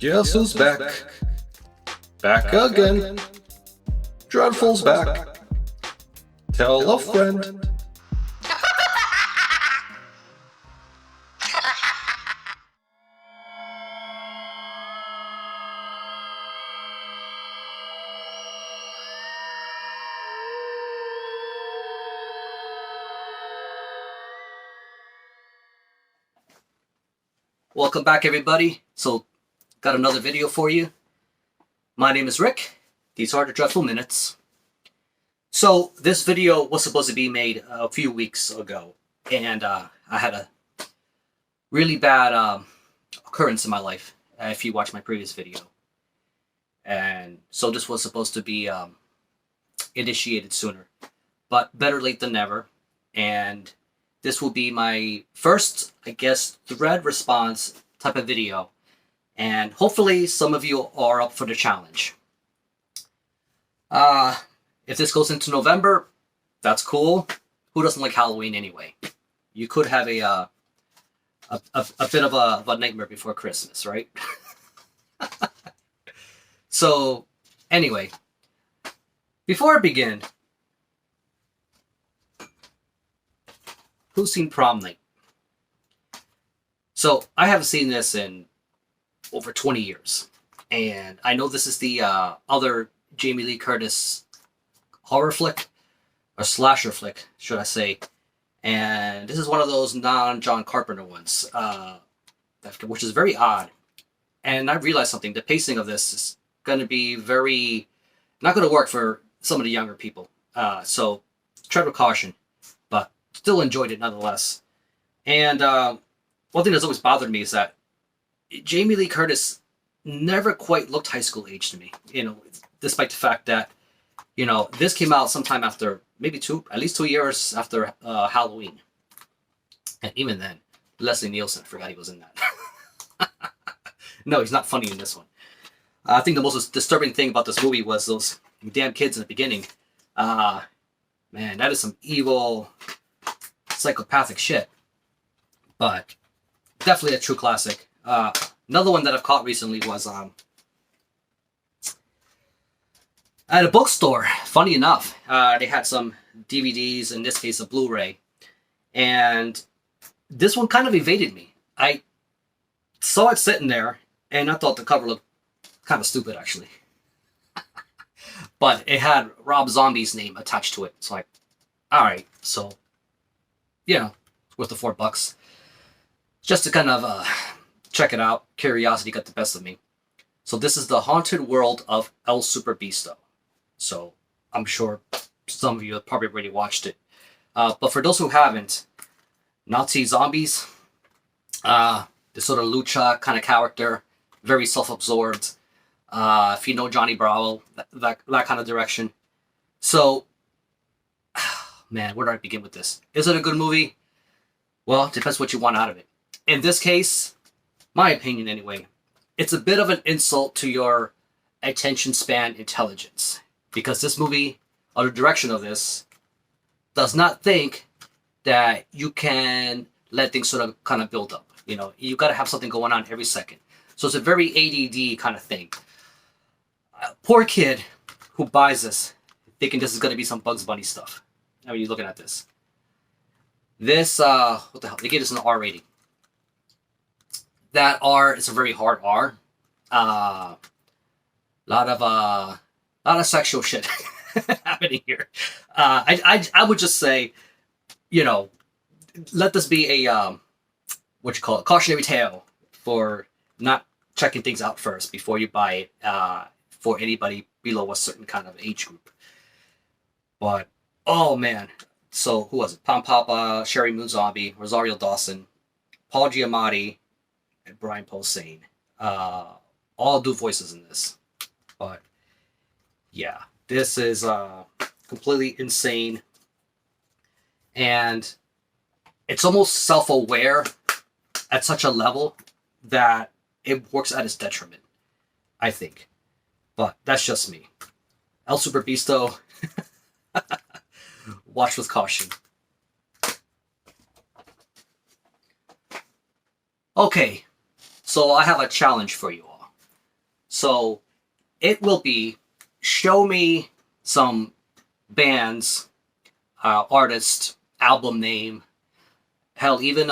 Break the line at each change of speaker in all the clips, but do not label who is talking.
Guess who's back? Back again. Dreadful's back. Tell a friend.
Welcome back, everybody. So, got another video for you. My name is Rick. These are the Dreadful Minutes. So, this video was supposed to be made a few weeks ago, and I had a really bad occurrence in my life, if you watched my previous video. And so this was supposed to be initiated sooner, but better late than never. And this will be my first, I guess, thread response type of video. And hopefully some of you are up for the challenge. If this goes into November, that's cool. Who doesn't like Halloween anyway? You could have a bit of a nightmare before Christmas, right? So, anyway, before I begin, who's seen Prom Night? So, I haven't seen this in over 20 years. And I know this is the other Jamie Lee Curtis horror flick, or slasher flick, should I say. And this is one of those non-John Carpenter ones, which is very odd. And I realized something. The pacing of this is going to be not going to work for some of the younger people. So, tread with caution. But still enjoyed it nonetheless. And one thing that's always bothered me is that Jamie Lee Curtis never quite looked high school age to me, despite the fact that, this came out sometime after, maybe at least 2 years after Halloween. And even then, Leslie Nielsen, I forgot he was in that. No, he's not funny in this one. I think the most disturbing thing about this movie was those damn kids in the beginning. Man, that is some evil, psychopathic shit. But definitely a true classic. Another one that I've caught recently was at a bookstore. Funny enough, they had some DVDs, in this case a Blu-ray, and this one kind of evaded me. I saw it sitting there, and I thought the cover looked kind of stupid, actually. But it had Rob Zombie's name attached to it. It's like, all right, so it's worth the $4 just to kind of check it out. Curiosity got the best of me. So this is the Haunted World of El Super Beasto. So I'm sure some of you have probably already watched it. But for those who haven't, Nazi zombies, this sort of lucha kind of character, very self-absorbed. If you know Johnny Bravo, that kind of direction. So, man, where do I begin with this? Is it a good movie? Well, it depends what you want out of it. In this case, my opinion anyway, it's a bit of an insult to your attention span intelligence. Because this movie, or the direction of this, does not think that you can let things sort of kind of build up. You got to have something going on every second. So it's a very ADD kind of thing. Poor kid who buys this, thinking this is going to be some Bugs Bunny stuff. I mean, you're looking at this. This, what the hell? They gave this an R rating. That R is a very hard R. Lot of sexual shit happening here. I would just say, let this be a cautionary tale for not checking things out first before you buy it for anybody below a certain kind of age group. But oh man, so who was it? Pom Papa, Sherry Moon Zombie, Rosario Dawson, Paul Giamatti, and Brian Posehn. All do voices in this. But yeah, this is completely insane. And it's almost self-aware at such a level that it works at its detriment, I think. But that's just me. El Super Beasto, watch with caution. Okay, so I have a challenge for you all. So it will be show me some bands, artist, album name, hell, even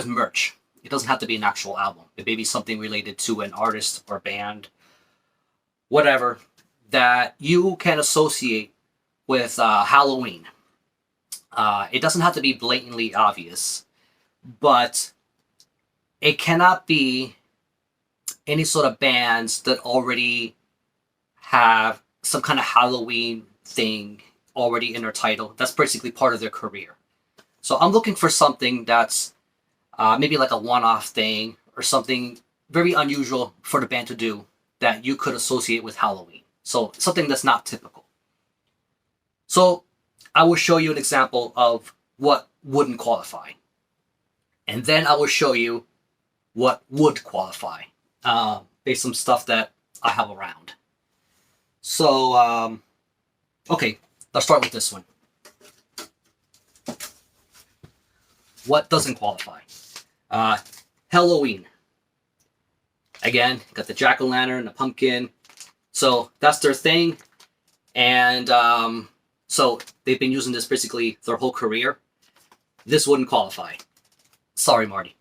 merch. It doesn't have to be an actual album. It may be something related to an artist or band, whatever, that you can associate with Halloween. It doesn't have to be blatantly obvious, but it cannot be any sort of bands that already have some kind of Halloween thing already in their title. That's basically part of their career. So I'm looking for something that's maybe like a one-off thing or something very unusual for the band to do that you could associate with Halloween. So something that's not typical. So I will show you an example of what wouldn't qualify. And then I will show you what would qualify based on stuff that I have around. So, okay, let's start with this one. What doesn't qualify? Halloween. Again, got the jack-o'-lantern, the pumpkin. So that's their thing. And so they've been using this basically their whole career. This wouldn't qualify. Sorry, Marty.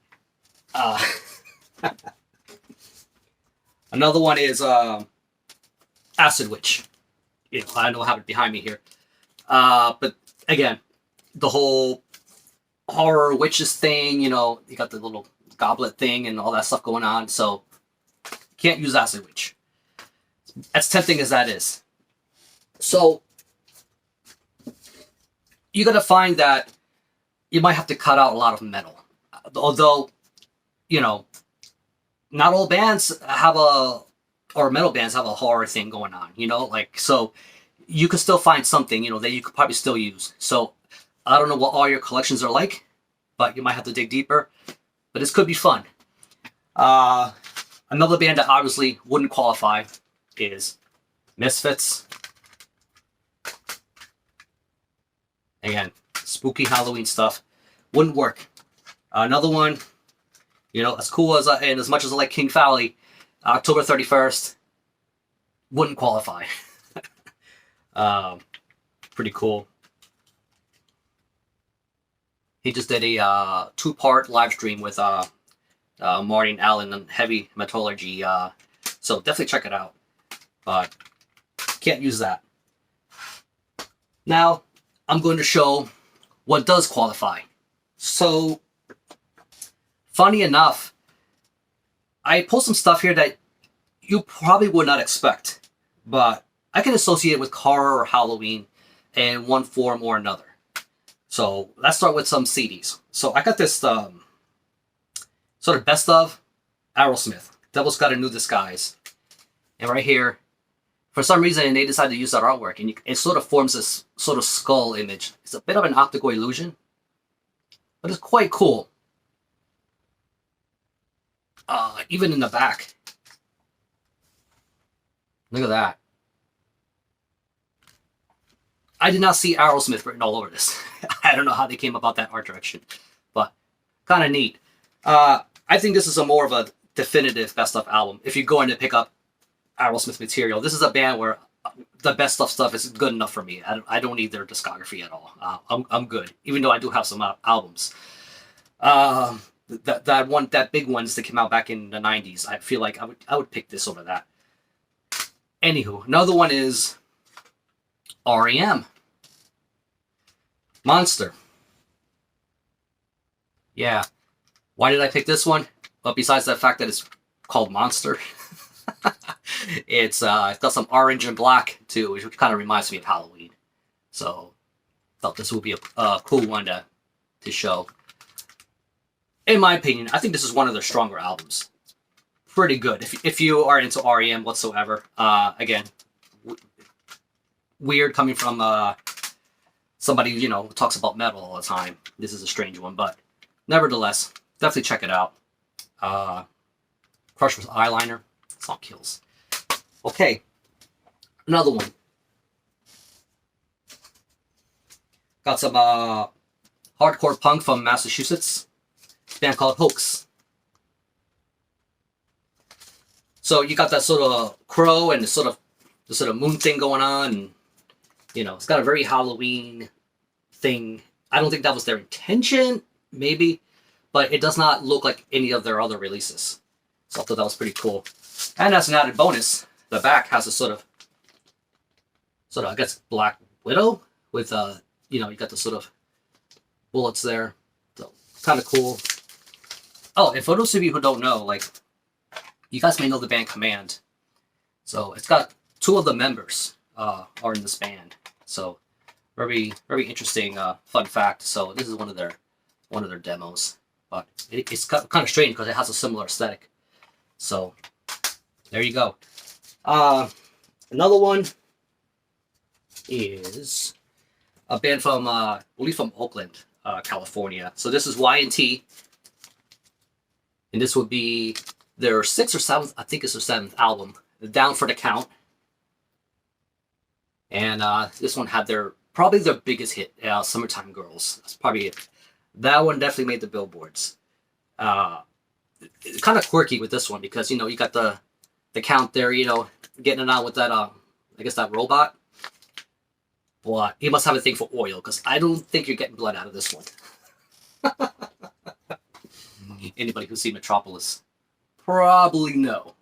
Another one is Acid Witch. You know, I don't have it behind me here. But again, the whole horror witches thing, you know, you got the little goblet thing and all that stuff going on. So can't use Acid Witch. As tempting as that is. So you're going to find that you might have to cut out a lot of metal. Although, you know, not all bands have or metal bands have a horror thing going on, you know, like, so you could still find something, you know, that you could probably still use. So I don't know what all your collections are like, but you might have to dig deeper, but this could be fun. Another band that obviously wouldn't qualify is Misfits. Again, spooky Halloween stuff wouldn't work. Another one, you know, as cool as and as much as I like King Fowley, October 31st wouldn't qualify. Pretty cool. He just did a 2-part live stream with Marty and Alan on Heavy Metallurgy. So definitely check it out. But can't use that. Now I'm going to show what does qualify. So funny enough, I post some stuff here that you probably would not expect, but I can associate it with horror or Halloween in one form or another. So let's start with some CDs. So I got this sort of best of Aerosmith. Devil's Got a New Disguise. And right here, for some reason, they decided to use that artwork, and it sort of forms this sort of skull image. It's a bit of an optical illusion, but it's quite cool. Even in the back. Look at that. I did not see Aerosmith written all over this. I don't know how they came about that art direction, but kind of neat. I think this is a more of a definitive best of album. If you're going to pick up Aerosmith material, this is a band where the best of stuff is good enough for me. I don't need their discography at all. I'm good, even though I do have some albums. That big ones that came out back in the 90s, I feel like I would pick this over that. Anywho, another one is REM. Monster. Yeah. Why did I pick this one? Well, besides the fact that it's called Monster, it's got some orange and black too, which kind of reminds me of Halloween. So thought this would be a cool one to show. In my opinion, I think this is one of their stronger albums. Pretty good. If you are into REM whatsoever, again, weird coming from somebody, you know, who talks about metal all the time. This is a strange one, but nevertheless, definitely check it out. Crush with Eyeliner. Song kills. Okay, another one. Got some hardcore punk from Massachusetts. Band called Hoax. So you got that sort of crow and the sort of moon thing going on, and it's got a very Halloween thing. I don't think that was their intention, maybe, but it does not look like any of their other releases. So I thought that was pretty cool. And as an added bonus, the back has a sort of I guess Black Widow with you got the sort of bullets there. So kind of cool. Oh, and for those of you who don't know, like, you guys may know the band Command. So it's got 2 of the members are in this band. So very, very interesting fun fact. So this is one of their demos, but it's kind of strange because it has a similar aesthetic. So there you go. Another one is a band from I believe from Oakland, California. So this is Y&T, and this would be their 6th or 7th, I think it's their 7th album, Down for the Count. And this one had probably their biggest hit, Summertime Girls. That's probably it. That one definitely made the billboards. It's kind of quirky with this one because, you got the Count there, getting it on with that, I guess that robot. But he must have a thing for oil because I don't think you're getting blood out of this one. Anybody who's seen Metropolis probably know.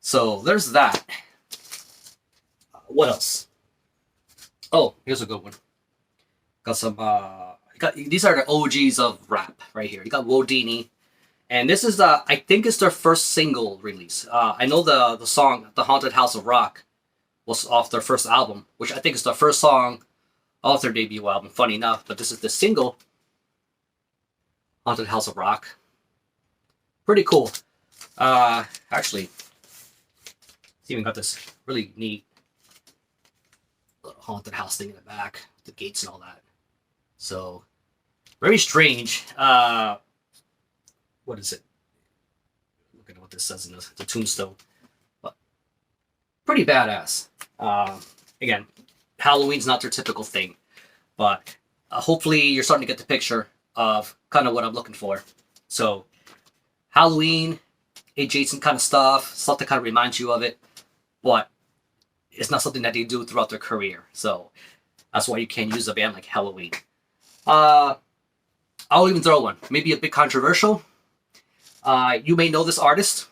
So there's that. What else? Oh, here's a good one. Got some. These are the OGs of rap right here. You got Whodini, and this is I think it's their first single release. I know the song "The Haunted House of Rock" was off their first album, which I think is the first song off their debut album. Funny enough, but this is the single, "Haunted House of Rock." Pretty cool. Actually, it's even got this really neat little haunted house thing in the back, the gates and all that. So very strange. What is it? Look at what this says in the tombstone. But pretty badass. Again, Halloween's not their typical thing, but hopefully you're starting to get the picture of kind of what I'm looking for. So Halloween, adjacent kind of stuff that kind of reminds you of it, but it's not something that they do throughout their career. So that's why you can't use a band like Halloween. I'll even throw one, maybe a bit controversial. You may know this artist,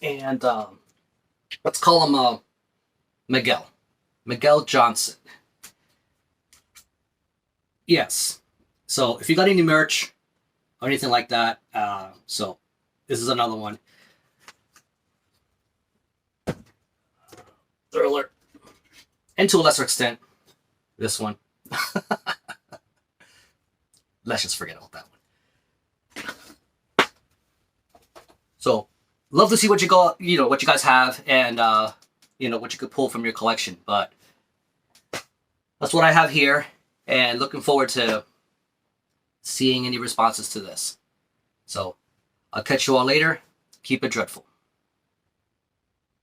and let's call him Miguel Johnson. Yes. So if you got any merch or anything like that, so this is another one. Thriller. And to a lesser extent, this one. Let's just forget about that one. So, love to see what you got, what you guys have, and what you could pull from your collection. But that's what I have here, and looking forward to seeing any responses to this. So, I'll catch you all later. Keep it dreadful.